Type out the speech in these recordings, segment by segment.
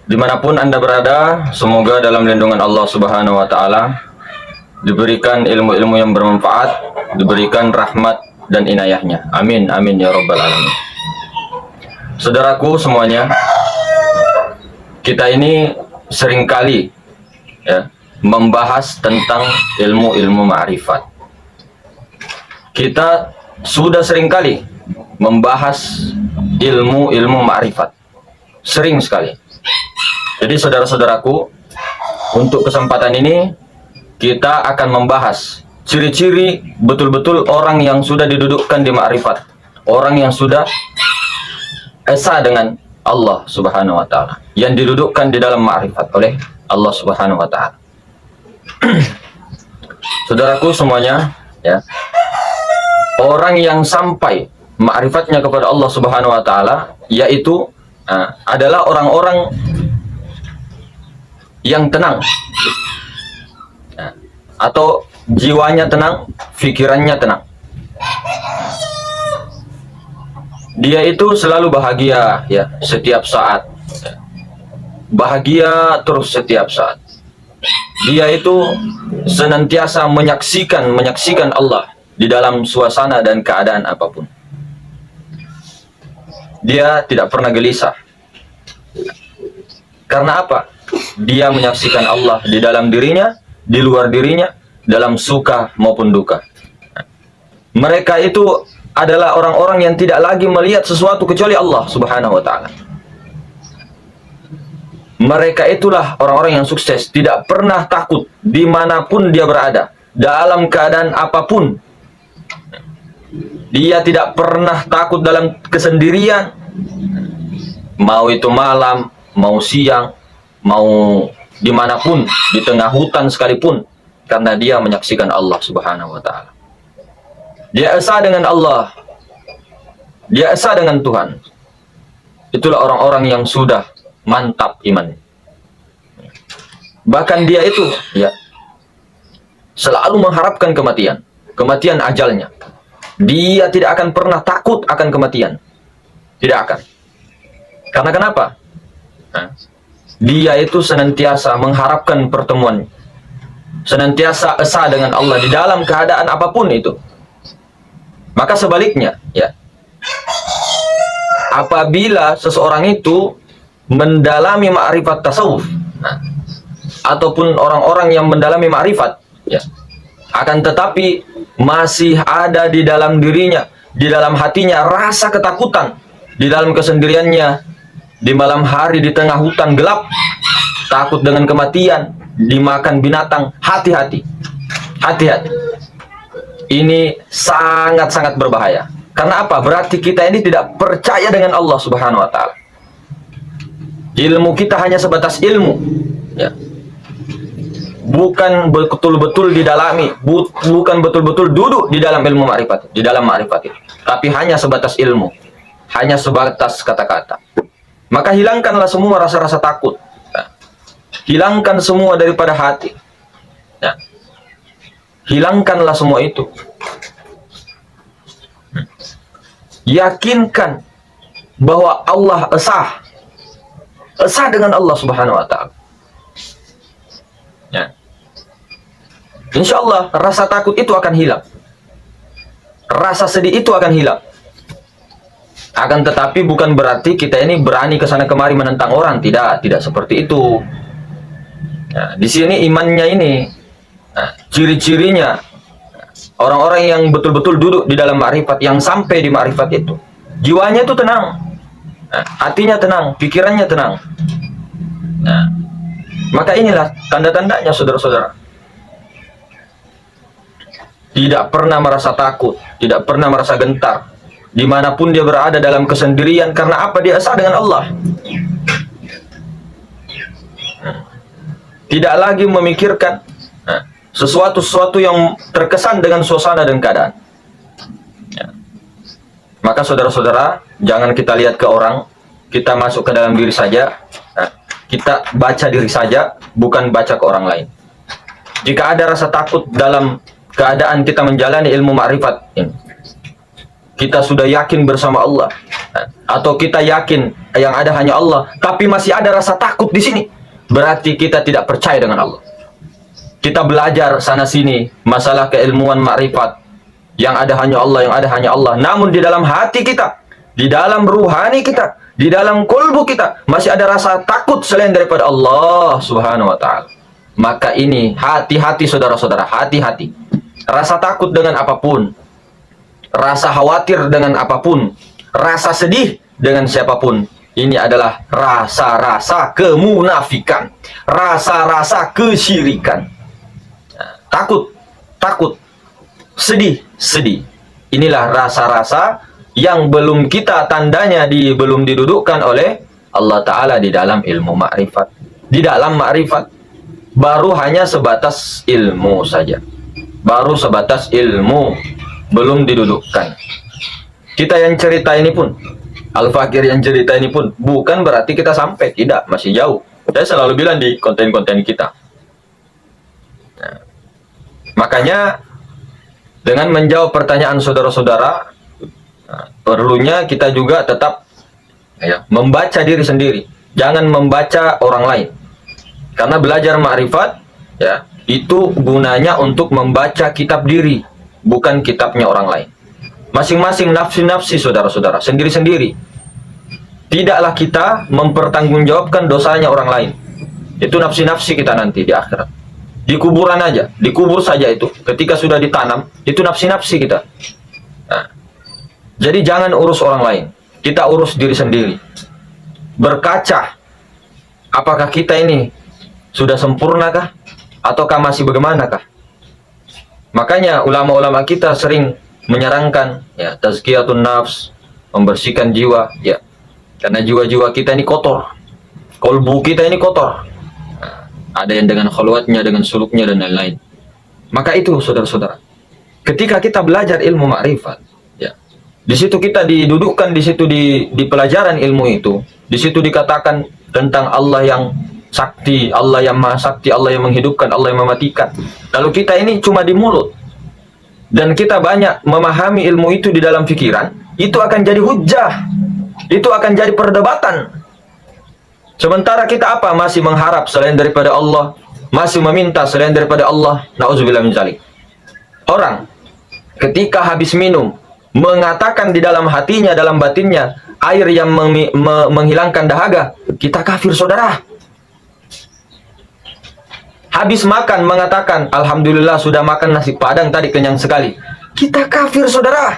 Dimanapun Anda berada, semoga dalam lindungan Allah Subhanahu wa Ta'ala diberikan ilmu-ilmu yang bermanfaat, diberikan rahmat dan inayahnya. Amin, amin ya Rabbal Alamin. Saudaraku semuanya, kita ini seringkali ya, membahas tentang ilmu-ilmu ma'rifat. Kita sudah seringkali membahas ilmu-ilmu ma'rifat. Sering sekali. Jadi saudara-saudaraku, untuk kesempatan ini kita akan membahas ciri-ciri betul-betul orang yang sudah didudukkan di ma'rifat, orang yang sudah esa dengan Allah Subhanahu wa Ta'ala, yang didudukkan di dalam ma'rifat oleh Allah Subhanahu wa Ta'ala. Saudaraku semuanya, ya, orang yang sampai ma'rifatnya kepada Allah Subhanahu wa Ta'ala yaitu adalah orang-orang yang tenang, atau jiwanya tenang, pikirannya tenang. Dia itu selalu bahagia ya setiap saat, bahagia terus setiap saat. Dia itu senantiasa menyaksikan Allah di dalam suasana dan keadaan apapun. Dia tidak pernah gelisah. Karena apa? Dia menyaksikan Allah di dalam dirinya, di luar dirinya, dalam suka maupun duka. Mereka itu adalah orang-orang yang tidak lagi melihat sesuatu kecuali Allah Subhanahu wa Ta'ala. Mereka itulah orang-orang yang sukses, tidak pernah takut dimanapun dia berada, dalam keadaan apapun. Dia tidak pernah takut dalam kesendirian, mau itu malam, mau siang, mau dimanapun, di tengah hutan sekalipun, karena dia menyaksikan Allah Subhanahu wa Ta'ala. Dia esa dengan Allah, dia esa dengan Tuhan. Itulah orang-orang yang sudah mantap iman. Bahkan dia itu ya selalu mengharapkan kematian ajalnya. Dia tidak akan pernah takut akan kematian. Tidak akan. Karena kenapa? Dia itu senantiasa mengharapkan pertemuan, senantiasa esa dengan Allah di dalam keadaan apapun itu. Maka sebaliknya, ya, apabila seseorang itu mendalami ma'rifat tasawuf, ataupun orang-orang yang mendalami ma'rifat, ya, akan tetapi masih ada di dalam dirinya, di dalam hatinya rasa ketakutan, di dalam kesendiriannya, di malam hari di tengah hutan gelap, takut dengan kematian, dimakan binatang. Hati-hati, hati-hati. Ini sangat-sangat berbahaya. Karena apa? Berarti kita ini tidak percaya dengan Allah Subhanahu wa Ta'ala. Ilmu kita hanya sebatas ilmu, ya. Bukan betul-betul didalami, bukan betul-betul duduk di dalam ilmu ma'rifat, di dalam ma'rifat itu. Tapi hanya sebatas ilmu, hanya sebatas kata-kata. Maka hilangkanlah semua rasa-rasa takut, ya. Hilangkan semua daripada hati, ya. Hilangkanlah semua itu. Yakinkan bahwa Allah esa dengan Allah Subhanahu wa Ta'ala, ya. Insya Allah rasa takut itu akan hilang, rasa sedih itu akan hilang. Akan tetapi bukan berarti kita ini berani ke sana kemari menentang orang, tidak seperti itu. Nah, di sini imannya ini, ciri-cirinya orang-orang yang betul-betul duduk di dalam ma'rifat, yang sampai di ma'rifat itu, jiwanya itu tenang, hatinya tenang, pikirannya tenang. Nah, maka inilah tanda-tandanya, saudara-saudara. Tidak pernah merasa takut, tidak pernah merasa gentar, dimanapun dia berada dalam kesendirian. Karena apa? Dia esa dengan Allah. Tidak lagi memikirkan sesuatu yang terkesan dengan suasana dan keadaan, ya. Maka saudara-saudara, jangan kita lihat ke orang, kita masuk ke dalam diri saja. Kita baca diri saja, bukan baca ke orang lain. Jika ada rasa takut dalam keadaan kita menjalani ilmu ma'rifat ini, kita sudah yakin bersama Allah, atau kita yakin yang ada hanya Allah, tapi masih ada rasa takut di sini, berarti kita tidak percaya dengan Allah. Kita belajar sana sini masalah keilmuan makrifat, yang ada hanya Allah, yang ada hanya Allah. Namun di dalam hati kita, di dalam ruhani kita, di dalam kolbu kita masih ada rasa takut selain daripada Allah Subhanahu wa ta'ala. Maka ini hati-hati saudara-saudara, hati-hati. Rasa takut dengan apapun, rasa khawatir dengan apapun, rasa sedih dengan siapapun, ini adalah rasa-rasa kemunafikan, rasa-rasa kesyirikan. Takut, takut, sedih, sedih. Inilah rasa-rasa yang belum kita tandanya belum didudukkan oleh Allah Ta'ala di dalam ilmu makrifat. Di dalam makrifat baru hanya sebatas ilmu saja, baru sebatas ilmu, belum didudukkan. Kita yang cerita ini pun, Al-Fakir yang cerita ini pun, bukan berarti kita sampai, tidak, masih jauh. Saya selalu bilang di konten-konten kita. Nah, makanya dengan menjawab pertanyaan saudara-saudara, perlunya kita juga tetap membaca diri sendiri, jangan membaca orang lain. Karena belajar makrifat itu gunanya untuk membaca kitab diri, bukan kitabnya orang lain. Masing-masing nafsi-nafsi saudara-saudara, sendiri-sendiri. Tidaklah kita mempertanggungjawabkan dosanya orang lain. Itu nafsi-nafsi kita nanti di akhirat. Di kuburan aja, dikubur saja itu. Ketika sudah ditanam, itu nafsi-nafsi kita. Nah, jadi jangan urus orang lain, kita urus diri sendiri. Berkaca, apakah kita ini sudah sempurnakah? Ataukah masih bagaimanakah? Makanya ulama-ulama kita sering menyarankan tazkiyatun nafs, membersihkan jiwa, karena jiwa-jiwa kita ini kotor, kolbu kita ini kotor. Ada yang dengan khalwatnya, dengan suluknya, dan lain-lain. Maka itu saudara-saudara, ketika kita belajar ilmu makrifat, di situ kita didudukkan, di situ di pelajaran ilmu itu, di situ dikatakan tentang Allah yang sakti, Allah yang maha sakti, Allah yang menghidupkan, Allah yang mematikan. Lalu kita ini cuma di mulut, dan kita banyak memahami ilmu itu di dalam pikiran, itu akan jadi hujjah, itu akan jadi perdebatan. Sementara kita apa? Masih mengharap selain daripada Allah, masih meminta selain daripada Allah. Na'udzubillah min dzalik. Orang ketika habis minum mengatakan di dalam hatinya, dalam batinnya, air yang menghilangkan dahaga, kita kafir saudara. Habis makan mengatakan, alhamdulillah sudah makan nasi padang tadi, kenyang sekali, kita kafir saudara.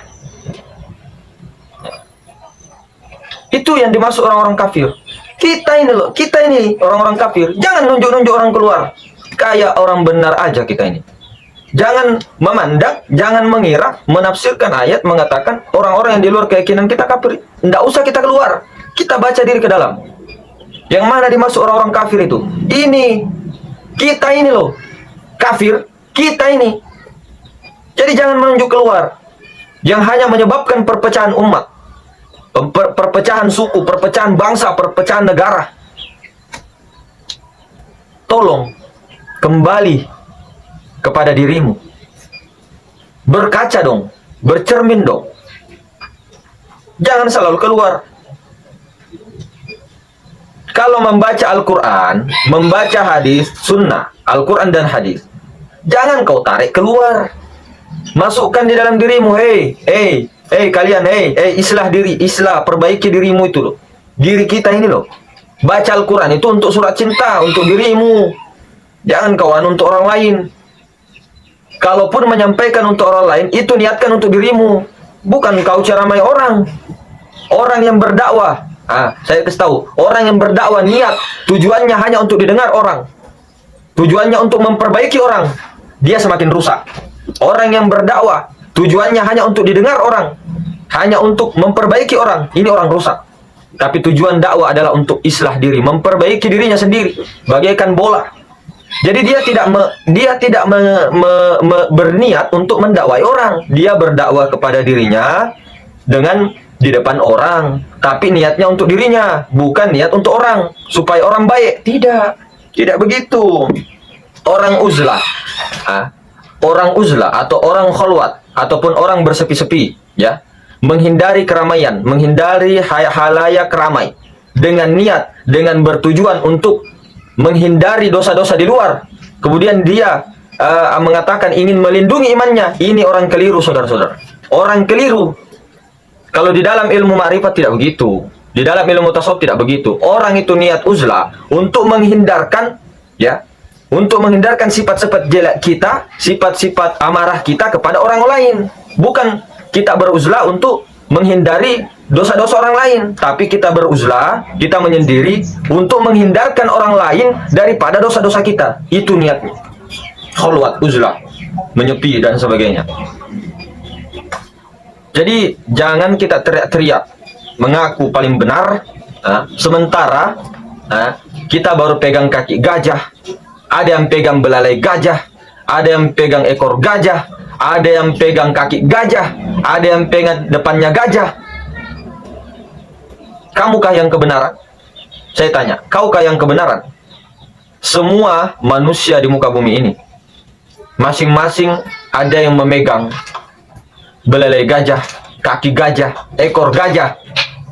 Itu yang dimaksud orang-orang kafir. Kita ini loh, kita ini orang-orang kafir. Jangan nunjuk-nunjuk orang keluar, kayak orang benar aja kita ini. Jangan memandang, jangan mengira, menafsirkan ayat, mengatakan orang-orang yang di luar keyakinan kita kafir. Tidak usah kita keluar, kita baca diri ke dalam. Yang mana dimaksud orang-orang kafir itu? Ini, kita ini loh, kafir, kita ini. Jadi jangan menunjuk keluar, yang hanya menyebabkan perpecahan umat, perpecahan suku, perpecahan bangsa, perpecahan negara. Tolong kembali kepada dirimu. Berkaca dong, bercermin dong. Jangan selalu keluar. Kalau membaca Al-Quran, membaca hadis, sunnah, Al-Quran dan hadis, jangan kau tarik keluar. Masukkan di dalam dirimu. Kalian, islah diri, islah, perbaiki dirimu itu loh. Diri kita ini loh. Baca Al-Quran itu untuk surat cinta, untuk dirimu. Jangan kawan untuk orang lain. Kalaupun menyampaikan untuk orang lain, itu niatkan untuk dirimu. Bukan kau ceramai orang. Orang yang berdakwah, saya kasih tahu, orang yang berdakwah niat, tujuannya hanya untuk didengar orang. Tujuannya untuk memperbaiki orang, dia semakin rusak. Orang yang berdakwah, tujuannya hanya untuk didengar orang, hanya untuk memperbaiki orang, ini orang rusak. Tapi tujuan dakwah adalah untuk islah diri, memperbaiki dirinya sendiri, bagaikan bola. Jadi dia tidak berniat untuk mendakwai orang. Dia berdakwah kepada dirinya dengan di depan orang, tapi niatnya untuk dirinya, bukan niat untuk orang, supaya orang baik. Tidak begitu. Orang uzlah, orang uzlah atau orang khalwat ataupun orang bersepi-sepi, menghindari keramaian, menghindari halayak ramai, dengan niat, dengan bertujuan untuk menghindari dosa-dosa di luar. Kemudian dia mengatakan ingin melindungi imannya. Ini orang keliru, saudara-saudara. Orang keliru. Kalau di dalam ilmu ma'rifat tidak begitu. Di dalam ilmu tasawuf tidak begitu. Orang itu niat uzlah untuk menghindarkan, ya, untuk menghindarkan sifat-sifat jelek kita, sifat-sifat amarah kita kepada orang lain. Bukan kita beruzlah untuk menghindari dosa-dosa orang lain, tapi kita beruzlah, kita menyendiri untuk menghindarkan orang lain daripada dosa-dosa kita. Itu niatnya. Khulwat, uzlah, menyepi dan sebagainya. Jadi jangan kita teriak-teriak mengaku paling benar, sementara kita baru pegang kaki gajah, ada yang pegang belalai gajah, ada yang pegang ekor gajah, ada yang pegang kaki gajah, ada yang pegang depannya gajah. Kamukah yang kebenaran? Saya tanya, kaukah yang kebenaran? Semua manusia di muka bumi ini, masing-masing ada yang memegang belalai gajah, kaki gajah, ekor gajah,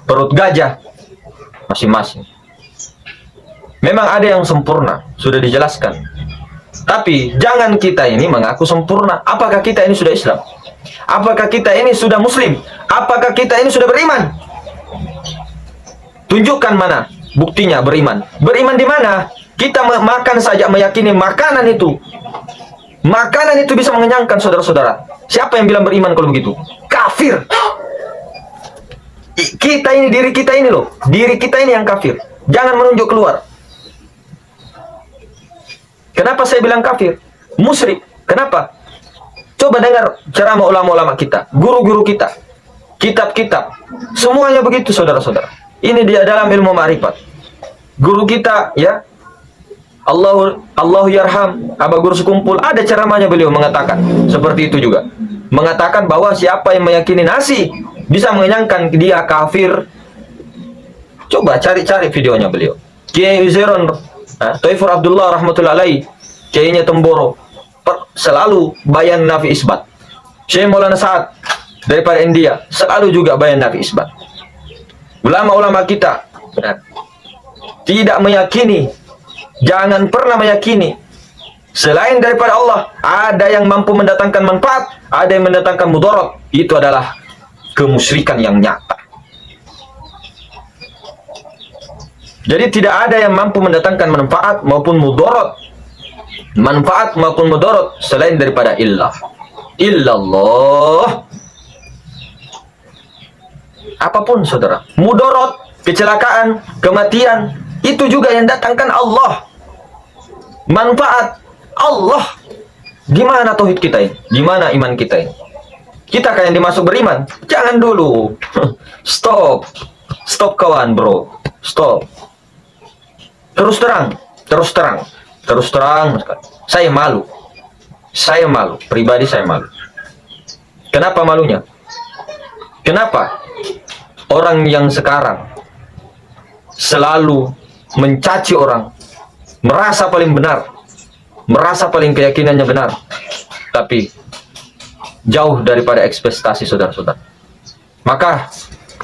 perut gajah, masing-masing. Memang ada yang sempurna, sudah dijelaskan. Tapi jangan kita ini mengaku sempurna. Apakah kita ini sudah Islam? Apakah kita ini sudah Muslim? Apakah kita ini sudah beriman? Tunjukkan mana buktinya beriman. Beriman di mana? Kita makan saja meyakini makanan itu. Makanan itu bisa mengenyangkan, saudara-saudara. Siapa yang bilang beriman kalau begitu? Kafir. Kita ini, diri kita ini loh. Diri kita ini yang kafir. Jangan menunjuk keluar. Kenapa saya bilang kafir? Musyrik. Kenapa? Coba dengar ceramah ulama-ulama kita, guru-guru kita, kitab-kitab. Semuanya begitu, saudara-saudara. Ini dia dalam ilmu ma'rifat. Guru kita, ya, Allahu yarham, Aba Guru Sekumpul, ada ceramahnya beliau mengatakan seperti itu juga. Mengatakan bahwa siapa yang meyakini nasi bisa mengenyangkan, dia kafir. Coba cari-cari videonya beliau. Kiai Uzeron, Taifur Abdullah rahmatullahi alaih, Kiainya Temboro, selalu bayan nafi isbat. Syekh Maulana Sa'ad daripada India, selalu juga bayan nafi isbat. Ulama-ulama kita tidak meyakini, jangan pernah meyakini selain daripada Allah ada yang mampu mendatangkan manfaat, ada yang mendatangkan mudarat. Itu adalah kemusyrikan yang nyata. Jadi tidak ada yang mampu mendatangkan manfaat maupun mudarat, manfaat maupun mudarat selain daripada illallah. Apapun, saudara, mudarat, kecelakaan, kematian, itu juga yang datangkan Allah. Manfaat Allah. Gimana tauhid kita ini? Gimana iman kita ini? Kita kayak yang dimasuk beriman? Jangan dulu. Stop kawan bro. Stop. Terus terang. Saya malu. Pribadi saya malu. Kenapa malunya? Kenapa? Orang yang sekarang selalu mencaci orang, merasa paling benar, merasa paling keyakinannya benar, tapi jauh daripada ekspektasi saudara-saudara. Maka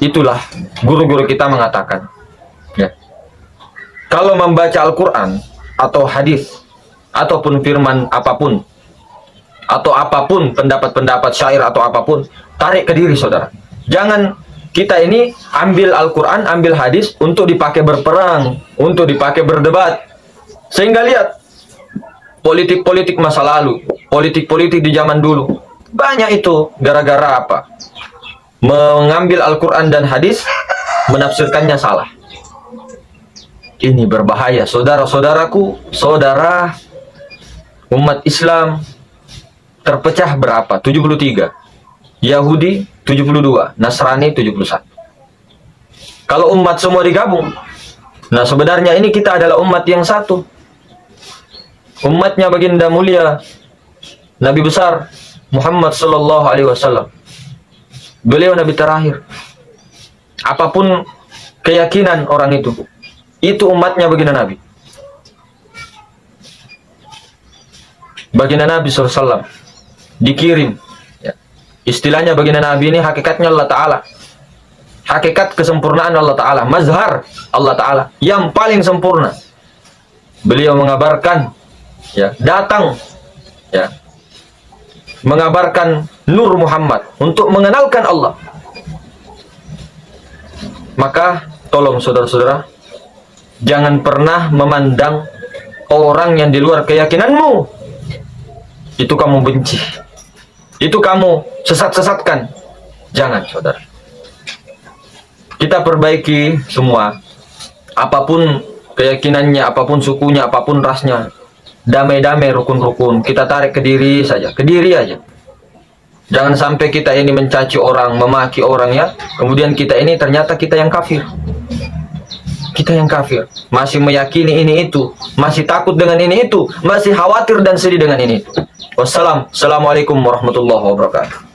itulah guru-guru kita mengatakan, ya, kalau membaca Al-Quran atau hadis ataupun firman apapun, atau apapun pendapat-pendapat syair atau apapun, tarik ke diri saudara. Jangan kita ini ambil Al-Quran, ambil hadis untuk dipakai berperang, untuk dipakai berdebat. Sehingga lihat politik-politik masa lalu, politik-politik di zaman dulu, banyak itu gara-gara apa? Mengambil Al-Quran dan hadis, menafsirkannya salah. Ini berbahaya, saudara-saudaraku, saudara umat Islam terpecah berapa? 73. Yahudi 72, Nasrani 71. Kalau umat semua digabung, nah sebenarnya ini kita adalah umat yang satu. Umatnya baginda mulia Nabi besar Muhammad sallallahu alaihi wasallam. Beliau nabi terakhir. Apapun keyakinan orang itu umatnya baginda Nabi. Baginda Nabi sallallahu alaihi wasallam dikirim, ya, Istilahnya baginda Nabi ini hakikatnya Allah Ta'ala. Hakikat kesempurnaan Allah Ta'ala. Mazhar Allah Ta'ala. Yang paling sempurna. Beliau mengabarkan, ya, datang, ya, mengabarkan Nur Muhammad untuk mengenalkan Allah. Maka tolong saudara-saudara, jangan pernah memandang orang yang di luar keyakinanmu itu kamu benci, itu kamu sesat-sesatkan. Jangan, saudara. Kita perbaiki semua, apapun keyakinannya, apapun sukunya, apapun rasnya, damai-damai, rukun-rukun. Kita tarik ke diri saja, ke diri aja. Jangan sampai kita ini mencaci orang, memaki orang, ya. Kemudian kita ini ternyata kita yang kafir. Kita yang kafir, masih meyakini ini itu, masih takut dengan ini itu, masih khawatir dan sedih dengan ini. Wassalamualaikum warahmatullahi wabarakatuh.